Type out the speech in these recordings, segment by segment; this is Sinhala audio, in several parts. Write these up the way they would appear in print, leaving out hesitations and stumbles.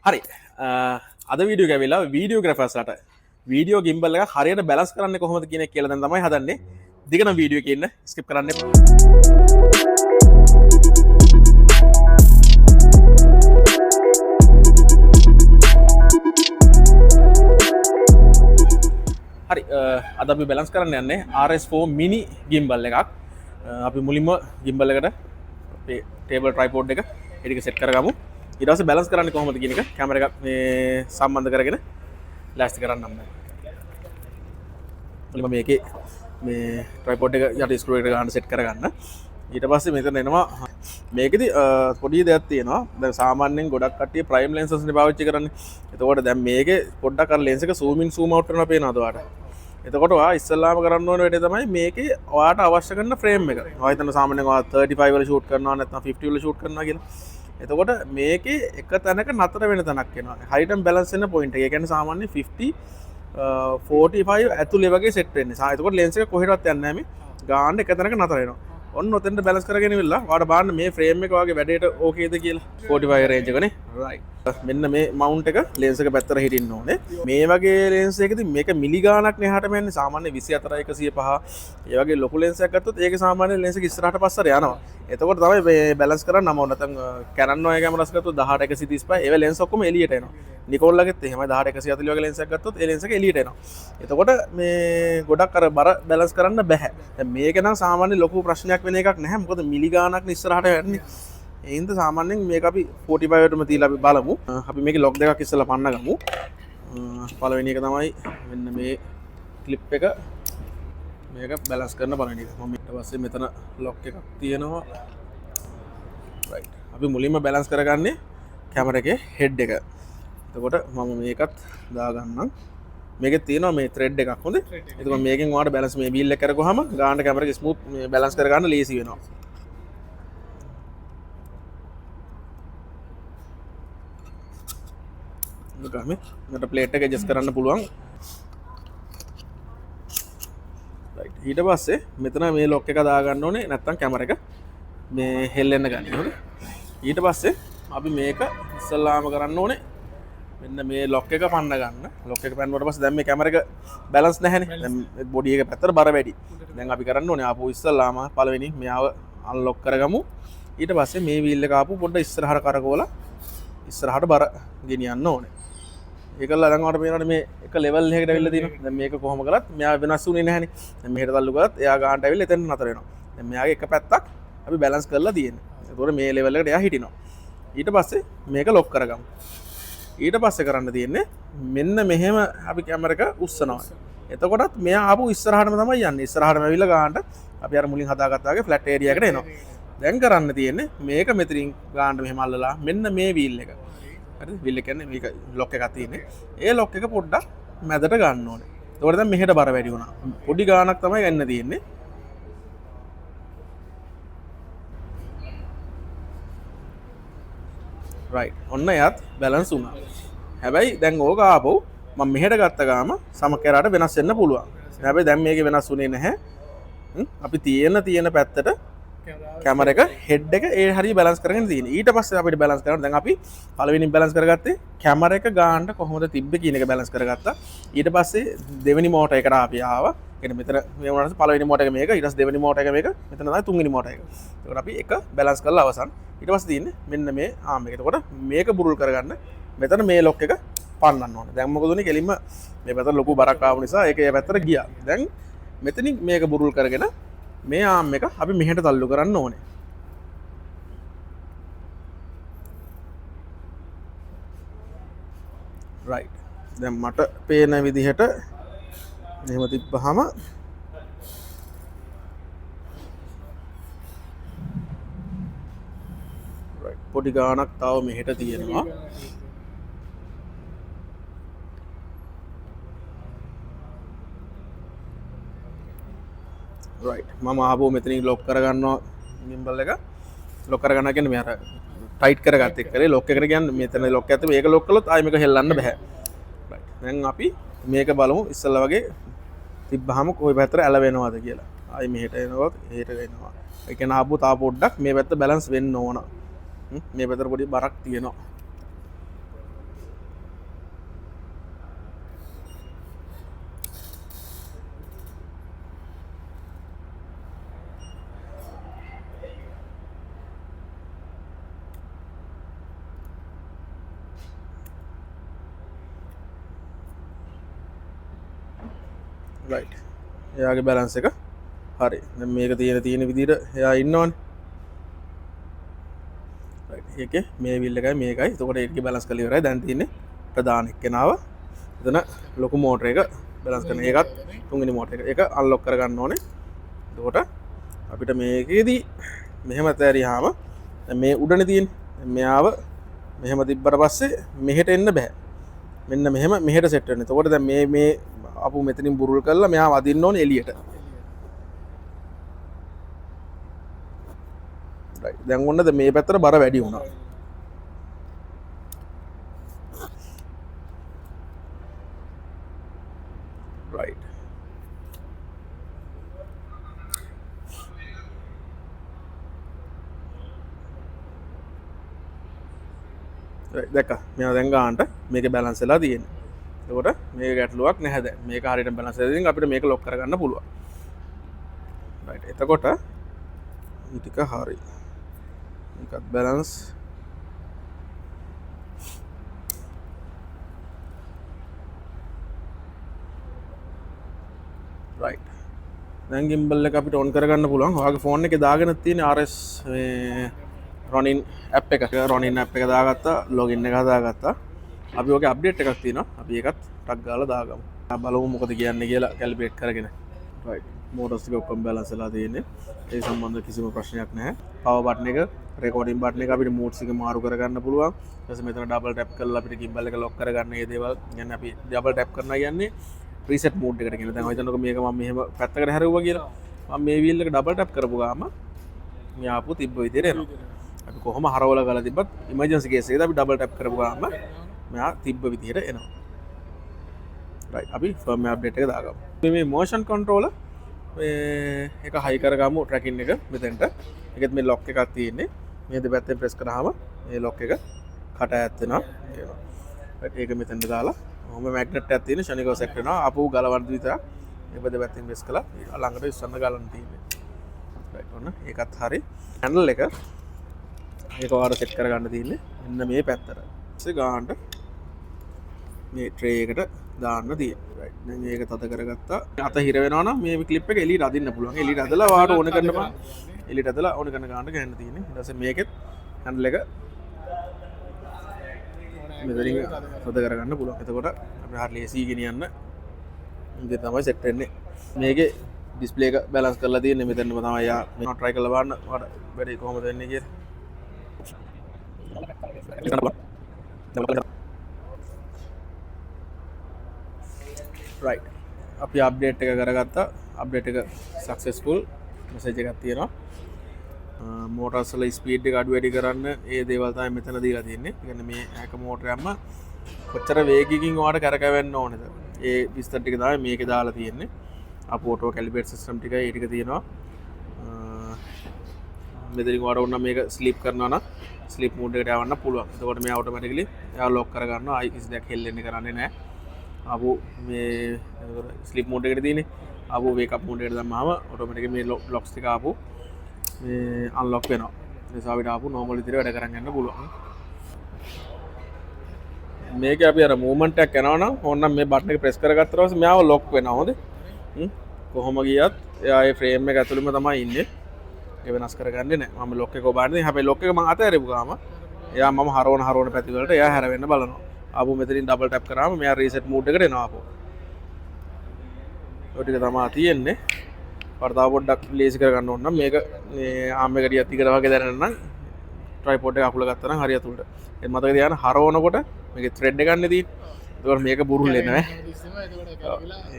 හරි අද වීඩියෝ එක ඇවිල්ලා වීඩියෝග්‍රැෆර්ස්ලාට වීඩියෝ ගිම්බල් එක හරියට බැලන්ස් කරන්නේ කොහොමද කියන එක කියලා දැන් තමයි හදන්නේ. දිගටම වීඩියෝ එකේ ඉන්න ස්කිප් කරන්න එපා. හරි අද අපි බැලන්ස් කරන්න යන්නේ RS4 mini gimbal එකක්. අපි මුලින්ම gimbal එකට අපේ ටේබල් ට්‍රයිපෝඩ් එක ටික සෙට් කරගමු. ඊට පස්සේ බැලන්ස් කරන්නේ කොහොමද කියන එක කැමරා එකක් මේ සම්බන්ධ කරගෙන ලෑස්ති කරන්නම් මම. මුලින්ම මේකේ මේ ට්‍රයිපෝඩ් එක යට ස්ක්‍රූ එකට ගන්න සෙට් කරගන්න. ඊට පස්සේ මෙතන එනවා මේකෙදි පොඩි දෙයක් තියෙනවා. දැන් සාමාන්‍යයෙන් ගොඩක් කට්ටිය ප්‍රයිම් ලෙන්සස් නේ පාවිච්චි කරන්නේ. එතකොට දැන් මේකේ පොඩ්ඩක් අර ලෙන්ස් එක zoom in zoom out කරනවා පේනවද ඔයාලට? එතකොට ඔයා ඉස්සල්ලාම කරන්න ඕන වැඩේ තමයි මේකේ ඔයාට අවශ්‍ය කරන ෆ්‍රේම් එක. ඔයා හිතන්න සාමාන්‍යයෙන් ඔයා 35 වල ෂූට් කරනවා නැත්නම් 50 වල ෂූට් කරනවා කියලා. එතකොට මේකේ එක තැනක නතර වෙන තැනක් එනවා. height and balance වෙන point එක. ඒ කියන්නේ සාමාන්‍යයෙන් 50 45 ඇතුලේ වගේ සෙට් වෙන්නේ. එතකොට ලෙන්ස් එක කොහෙටවත් යන්නේ නැහැ මේ. ගාන්න එක තැනක නතර වෙනවා. ඔන්න ඔතෙන්ට බැලන්ස් කරගෙන ඉවිල්ලා ඔයාලට බලන්න මේ ෆ්‍රේම් එක වගේ වැඩේට ඕකේද කියලා. 45 රේන්ජ් එකනේ. රයිට්. මෙන්න මේ මවුන්ට් එක ලෙන්ස් එක පැත්තට හිටින්න ඕනේ. මේ වගේ ලෙන්ස් එකකදී මේක මිලි ගාණක් නෙහාට මෙන්නේ සාමාන්‍ය 24 105. ඒ වගේ ලොකු ලෙන්ස් එකක් ගත්තොත් ඒකේ සාමාන්‍ය ලෙන්ස් එක ඉස්සරහට පස්සට යනවා. එතකොට තමයි මේ බැලන්ස් කරන්න නම් ඕන. නැත්නම් Canon ඔය කැමරාස් ගත්තොත් 18 135 ඒව ලෙන්ස් ඔක්කොම එළියට එනවා. නිකෝල් ලගෙත් එහෙමයි 18 140 වගේ ලෙන්ස් එකක් ගත්තොත් ඒ ලෙන්ස් එක එළියට එනවා. එතකොට මේ ගොඩක් අර බර බැලන්ස් කරන්න බෑ. දැන් මේක නම් සාමාන්‍ය ලොකු ප්‍රශ්නයක් වෙන එකක් නැහැ. මොකද මිලි ගාණක් නේ ඉස්සරහට යන්නේ. ඒ හින්දා සාමාන්‍යයෙන් මේක අපි 45 වලටම තියලා අපි බලමු. අපි මේකේ ලොක් දෙකක් ඉස්සලා පන්න ගමු. පළවෙනි එක තමයි මෙන්න මේ ක්ලිප් එක මේක බැලන්ස් කරන පළවෙනි එක. මම ඊට පස්සේ මෙතන ලොක් එකක් තියෙනවා. රයිට්. අපි මුලින්ම බැලන්ස් කරගන්නේ කැමරා එකේ හෙඩ් එක. එතකොට මම මේකත් දාගන්නම්. මේකේ තියෙනවා මේ ත්‍රෙඩ් එකක් හොඳ. එතකොට මේකෙන් ඔයාලට බැලන්ස් මේ වීල් එක කරගොහම ගානට කැමරා එක ස්මූත් මේ බැලන්ස් කරගන්න ලේසි වෙනවා. ගාමේ මට ප්ලේට් එක ඇඩ්ජස්ට් කරන්න පුළුවන්. රයිට්. ඊට පස්සේ මෙතන මේ ලොක් එක දාගන්න ඕනේ නැත්නම් කැමරා එක මේ හෙල්ලෙන්න ගන්න ඕනේ. ඊට පස්සේ අපි මේක ඉස්සල්ලාම කරන්න ඕනේ මෙන්න මේ ලොක් එක පන්න ගන්න. ලොක් එක පන්නවට පස්සේ දැන් මේ කැමරා එක බැලන්ස් නැහැනේ. දැන් බොඩි එක පැත්තට බර වැඩි. දැන් අපි කරන්න ඕනේ ආපහු ඉස්සල්ලාම පළවෙනි මෙයාව අන්ලොක් කරගමු. ඊට පස්සේ මේ වීල් එක ආපහු පොඩ්ඩ ඉස්සරහට කරකවලා ඉස්සරහට බර ගෙනියන්න ඕනේ. ඒකලා දැන් ඔයාලට පේනවනේ මේ එක ලෙවල් එකකට ඇවිල්ලා තියෙනවා. දැන් මේක කොහොම කළත් මෙයා වෙනස් වුණේ නැහැනේ. දැන් මෙහෙට තල්ලු කරත් එයා ගානට ඇවිල්ලා එතන නතර වෙනවා. දැන් මෙයාගේ එක පැත්තක් අපි බැලන්ස් කරලා තියෙන්නේ. ඒතකොට මේ ලෙවල් එකට එයා හිටිනවා. ඊට පස්සේ මේක ලොක් කරගමු. ඊට පස්සේ කරන්න තියෙන්නේ මෙන්න මෙහෙම අපි කැමරා එක උස්සනවා. එතකොටත් මෙයා ආපහු ඉස්සරහටම තමයි යන්නේ. ඉස්සරහටම ඇවිල්ලා ගානට අපි අර මුලින් හදාගත්තා වගේ ෆ්ලැට් ඒරියා එකට එනවා. දැන් කරන්න තියෙන්නේ මේක මෙතනින් ගානට මෙහෙම අල්ලලා මෙන්න මේ වීල් එක. හරිද? වීල් එක කියන්නේ මේක ලොක් එකක් තියෙන්නේ. ඒ ලොක් එක පොඩ්ඩක් මැදට ගන්න ඕනේ. එතකොට දැන් මෙහෙට බර වැඩි වුණා. පොඩි ගානක් තමයි ගන්න තියෙන්නේ. රයිට්. ඔන්න එයත් බැලන්ස් වුණා. හැබැයි දැන් ඕක ආපහු මම මෙහෙට ගත්ත ගාම සම කැරාට වෙනස් වෙන්න පුළුවන්. හැබැයි දැන් මේක වෙනස් වුණේ නැහැ. අපි තියෙන පැත්තට කැමරා එක හෙඩ් එක ඒ හරිය බැලන්ස් කරගෙන තියෙනවා. ඊට පස්සේ අපිට බැලන්ස් කරන්න දැන් අපි පළවෙනින් බැලන්ස් කරගත්තේ කැමරා එක ගානට කොහොමද තිබ්බේ කියන එක බැලන්ස් කරගත්තා. ඊට පස්සේ දෙවෙනි මෝටර් එකට අපි ආවා. يعني මෙතන මේ වුණාට පළවෙනි මෝටර් එක මේක, ඊට පස්සේ දෙවෙනි මෝටර් එක මේක, මෙතන තමයි තුන්වෙනි මෝටර් එක. ඒකට අපි එක බැලන්ස් කරලා අවසන්. ඊට පස්සේ තියෙන්නේ මෙන්න මේ ආම් එක. එතකොට මේක බුරුල් කරගන්න මෙතන මේ ලොක් එක පන්නන්න ඕනේ. දැන් මොකද උනේ කෙලින්ම මේ පැත්තට ලොකු බරක් ආව නිසා ඒක ඒ පැත්තට ගියා. දැන් මෙතනින් මේක බුරුල් කරගෙන මේ ආම් එක අපි මෙහෙට තල්ලු කරන්න ඕනේ. රයිට්. දැන් මට පේන විදිහට එහෙම තිබ්බහම රයිට් පොඩි ගානක් තව මෙහෙට තියෙනවා. රයිට්. මම ආපහු මෙතනින් ලොක් කරගන්නවා gimbal එක. ලොක් කරගන්නවා කියන්නේ මේ අර ටයිට් කරගත්ත එක්කනේ ලොක් එකට කියන්නේ මෙතන ලොක් ඇත්ත මේක ලොක් කළොත් ආයෙ මේක හෙල්ලන්න බෑ. රයිට්. දැන් අපි මේක බලමු ඉස්සෙල්ලා වගේ තිබ්බහම කොයි පැත්තට ඇලවෙනවද කියලා. ආයෙ මෙහෙට එනවා, එහෙට එනවා. ඒ කියන්නේ ආපහු තා පොඩ්ඩක් මේ පැත්ත බැලන්ස් වෙන්න ඕන. මේ පැත්තට පොඩි බරක් තියෙනවා. රයිට්. එයාගේ බැලන්ස් එක හරි. දැන් මේක තියෙන විදිහට එයා ඉන්නවනේ. රයිට්. ඒකේ මේ වීල් එකයි මේකයි. එතකොට ඒකේ බැලන්ස් කරලා ඉවරයි. දැන් තියෙන්නේ ප්‍රධාන එක්කෙනාව. එතන ලොකු මෝටර එක බැලන්ස් කරන එකත් තුන්වෙනි මෝටර එක අන්ලොක් කරගන්න ඕනේ. එතකොට අපිට මේකේදී මෙහෙම තෑරියාම මේ උඩනේ තියෙන්නේ. මෙයාව මෙහෙම තිබ්බට පස්සේ මෙහෙට එන්න බෑ. මෙන්න මෙහෙම මෙහෙට සෙට් වෙනවා. එතකොට දැන් මේ අපු මෙතනින් බුරුල් කරලා මෙයාව අදින්න ඕනේ එළියට. රයිට්. දැන් ඔන්නද මේ පැත්තට බර වැඩි වුණා. රයිට්. දැක්ක මෙයා දැන් ගන්නට මේකේ බැලන්ස් වෙලා තියෙන්නේ. එතකොට මේක ගැටලුවක් නැහැ දැන්. මේක හරියට බැලන්ස් වෙලා ඉතින් අපිට මේක ලොක් කරගන්න පුළුවන්. රයිට්. එතකොට මේ ටික හරි. මේකත් බැලන්ස්. රයිට්. දැන් gimbal එක අපිට ඔන් කරගන්න පුළුවන්. ඔයාගේ ෆෝන් එකේ දාගෙන තියෙන RS Ronin app එක. Ronin app එක දාගත්තා, login එක හදාගත්තා. අපි ඔගේ අප්ඩේට් එකක් තියෙනවා. අපි ඒකත් ටක් ගාලා දාගමු. බලමු මොකද කියන්නේ කියලා කැලිබ්‍රේට් කරගෙන. රයිට්. මෝටර්ස් ටික ඔක්කොම බැලන්ස් වෙලා තියෙන්නේ. ඒ සම්බන්ධ කිසිම ප්‍රශ්නයක් නැහැ. පවර් බටන් එක, රෙකෝඩින් බටන් එක අපිට මෝඩ්ස් එක මාරු කරගන්න පුළුවන්. ඊට පස්සේ මෙතන ඩබල් ටැප් කරලා අපිට gimbal එක ලොක් කරගන්න මේ දේවල්. කියන්නේ අපි ඩබල් ටැප් කරනවා කියන්නේ preset mode එකට කියන. දැන් හිතන්නකො මේක මම මෙහෙම පැත්තකට හැරෙවුවා කියලා. මම මේ wheel එක ඩබල් ටැප් කරපු ගාම මේ ආපු තිබ්බ විදිහට එනවා. අපි කොහොම හරවලා ගාලා තිබ්බත් emergency case එකේදී අපි ඩබල් ටැප් කරපු ගාම මෙයා තිබ්බ විදිහට එනවා. රයිට්. අපි firmware update එක දාගමු. මේ motion controller එක හයි කරගමු tracking එක මෙතෙන්ට. ඒකෙත් මේ lock එකක් තියෙන්නේ. මේ දෙපැත්තෙන් press කරාම මේ lock එක කට ඈත් වෙනවා. රයිට්. ඒක මෙතෙන්ට දාලා ඔහොම magnet එකක් තියෙන ශනිකව set වෙනවා. ආපහු ගලවන්න විතරක් මේ දෙපැත්තෙන් press කළා ළඟට ඉස්සන්න ගලන්න තියෙන්නේ. රයිට්. ඔන්න ඒකත් හරි. handle එක ඒක ඔයාලට set කරගන්න තියෙන්නේ මෙන්න මේ පැත්තට. ඊට ගානට මේ tray එකට දාන්න තියෙනවා. රයිට්. දැන් මේක තද කරගත්තා. අත හිර වෙනවා නම් මේ ක්ලිප් එක එළියට අදින්න පුළුවන්. එළියට අදලා ඔයාලට ඕන කරන බා එළියට අදලා ඕන කරන ගානට ගහන්න තියෙන්නේ. ඊට පස්සේ මේකෙත් handle එක මෙතනින් තද කරගන්න පුළුවන්. එතකොට අපිට හරිය ලේසි ගෙනියන්න ඉතින් තමයි set වෙන්නේ. මේකේ display එක balance කරලා තියෙන්නේ මෙතනම තමයි. යා මම try කරලා බලන්න ඔයාලට වැඩේ කොහොමද වෙන්නේ කියලා. රයිට්. අපි අප්ඩේට් එක කරගත්තා. අප්ඩේට් එක සක්සස්ෆුල් මෙසේජ් එකක් තියෙනවා. මෝටර්ස් වල ස්පීඩ් එක අඩු වැඩි කරන්න ඒ දේවල් තමයි මෙතන දීලා තියෙන්නේ. ඒ කියන්නේ මේ හැක මෝටරයක්ම කොච්චර වේගයකින් ඔයාලට කරකවෙන්න ඕනේද? ඒ විස්තර ටික තමයි මේකේ දාලා තියෙන්නේ. අප ඔටෝ කැලිබ්‍රේට් සිස්ටම් ටිකයි ඒ ටික තියෙනවා. මෙතනින් ඔයාලට ඕන මේක ස්ලීප් කරනවා නම් ස්ලීප් මෝඩ් එකට යවන්න පුළුවන්. එතකොට මේ ඔටෝමැටිකලි එයා ලොක් කරගන්නවා. ආයි කිසි දෙයක් හෙල්ලෙන්නේ කරන්නේ නැහැ. ආපු මේ ස්ලීප් මෝඩ් එකට තියෙන්නේ. ආපු වේක් අප් මෝඩ් එකට දැම්මම ඔටෝමැටිකලි මේ ලොක්ස් ටික ආපු මේ අන්ලොක් වෙනවා. ඒ නිසා අපිට ආපු නෝමල් විදිහට වැඩ කරන් යන්න පුළුවන්. මේකේ අපි අර මූවමන්ට් එකක් යනවා නම් ඕනනම් මේ බටන් එක ප්‍රෙස් කරගත්තා ඊට පස්සේ මෙයාව ලොක් වෙනවා. හොඳේ. කොහොම ගියත් එයා ඒ ෆ්‍රේම් එක ඇතුළෙම තමයි ඉන්නේ. ඒක වෙනස් කරගන්නේ නැහැ. මම ලොක් එක ඔබාන්නේ. හැබැයි ලොක් එක මම අතහැරපු ගාම එයා මම හරවන පැති වලට එයා හැරෙන්න බලනවා. ආපහු මෙතනින් ඩබල් ටැප් කරාම මෙයා රීසෙට් මෝඩ් එකට එනවා ආපහු. ඔය ටික තමයි තියෙන්නේ. වර්තාව පොඩ්ඩක් ලේසි කරගන්න ඕන නම් මේක මේ ආම් එක ටිකක් දිගට වගේ දැනෙන්න නම් ට්‍රයිපෝඩ් එක අකුල ගත්තා නම් හරිය අතුලට. ඒ මතක තියාගන්න හරවනකොට මේකේ ත්‍රෙඩ් එක ගන්න තියෙන්නේ. ඒකෝර මේක බුරුල් වෙන්නේ නැහැ.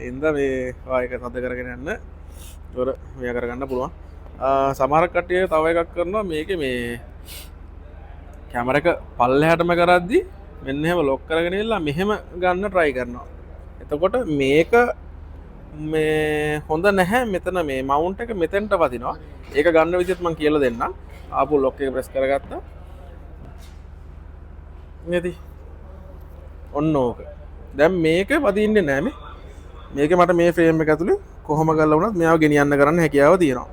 එඳ මේ ඒක තද කරගෙන යන්න. ඒකෝර මෙයා කරගන්න පුළුවන්. සමහර කට්ටිය තව එකක් කරනවා මේකේ මේ කැමරා එක පල්ලෙහාටම කරද්දි මෙන්න එහෙම ලොක් කරගෙන ඉල්ලා මෙහෙම ගන්න try කරනවා. එතකොට මේක මේ හොඳ නැහැ. මෙතන මේ මවුන්ට් එක මෙතෙන්ට වදිනවා. ඒක ගන්න විදිහත් මම කියලා දෙන්නම්. ආපහු ලොක් එක ප්‍රෙස් කරගත්තා. නේද? ඔන්න ඕක. දැන් මේක වදින්නේ නැහැ මේ. මේක මට මේ ෆ්‍රේම් එක ඇතුලේ කොහොම කරලා වුණත් මෙයාව ගෙනියන්න කරන්න හැකියාව තියෙනවා.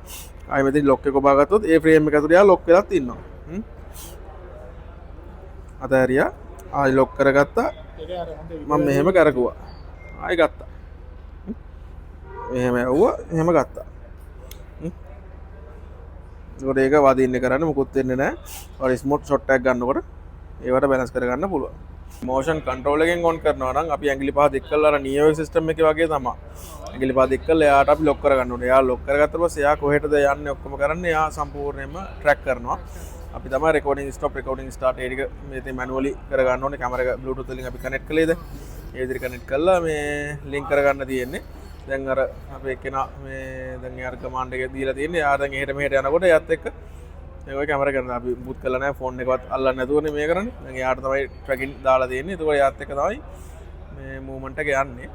ආයෙ මෙතන ලොක් එක ඔබා ගත්තොත් ඒ ෆ්‍රේම් එක ඇතුලේ යා ලොක් වෙලත් ඉන්නවා. අතහැරියා. ආයෙ ලොක් කරගත්තා. මම මෙහෙම කරකුවා. ආයෙ ගත්තා. එහෙම ඇව්වා එහෙම ගත්තා ඒක වදින්න කරන්න මුකුත් වෙන්නේ නැහැ ස්මූත් ෂොට් එකක් ගන්නකොට ඒවට බැලන්ස් කරගන්න පුළුවන් මෝෂන් කන්ට්‍රෝල් එකෙන් ඔන් කරනවා නම් අපි ඇඟිලි පහ දික් කරලා අර නියෝ සිස්ටම් එකේ වගේ තමයි ඇඟිලි පහ දික් කරලා එයාට අපි ලොක් කරගන්න ඕනේ එයා ලොක් කරගත්ත පස්සේ එයා කොහෙටද යන්නේ ඔක්කොම කරන්නේ එයා සම්පූර්ණයෙන්ම ට්‍රැක් කරනවා අපි තමයි රෙකෝඩින් ස්ටොප් රෙකෝඩින් ස්ටාර්ට් ඒ ටික මේ ඉතින් මැනුවලි කරගන්න ඕනේ කැමරා එක බ්ලූටූත් වලින් අපි කනෙක්ට් කළේද ඒ විදිහට කනෙක්ට් කරලා මේ ලින්ක් කරගන්න තියෙන්නේ දැන් අර අපේ කෙනා මේ දැන් යාර කමාන්ඩ් එක දීලා තියෙන්නේ එයා දැන් එහෙට මෙහෙට යනකොට එයාත් එක්ක ඒක කැමරා කරන අපි බුත් කරලා නැහැ ෆෝන් එකවත් අල්ලන්නේ නැතුවනේ මේ කරන්නේ දැන් එයාට තමයි ට්‍රැකින් දාලා තියෙන්නේ ඒකෝ එයාත් එක්ක තමයි මේ මූවමන්ට් එක යන්නේ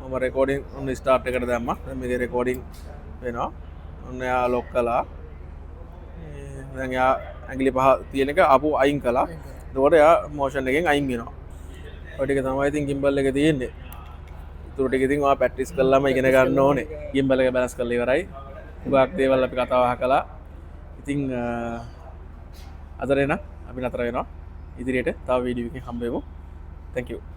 මම රෙකෝඩින් ඔන්න ස්ටාර්ට් එකට දැම්මා දැන් මේකේ රෙකෝඩින් වෙනවා ඔන්න එයා ලොක් කළා දැන් එයා ඇඟිලි පහ තියෙන එක ආපු අයින් කළා එතකොට එයා මෝෂන් එකෙන් අයින් වෙනවා ඔය ටික තමයි ඉතින් gimbal එකේ තියෙන්නේ ඒකට ටික ඉතින් ඔයා ප්‍රැක්ටිස් කළාම ඉගෙන ගන්න ඕනේ gimbal එක බැලන්ස් කරලා ඉවරයි ගොඩක් දේවල් අපි කතා බහ කළා ඉතින් අදට එන අපි නතර වෙනවා ඉදිරියට තව වීඩියෝ එකකින් හම්බ වෙමු thank you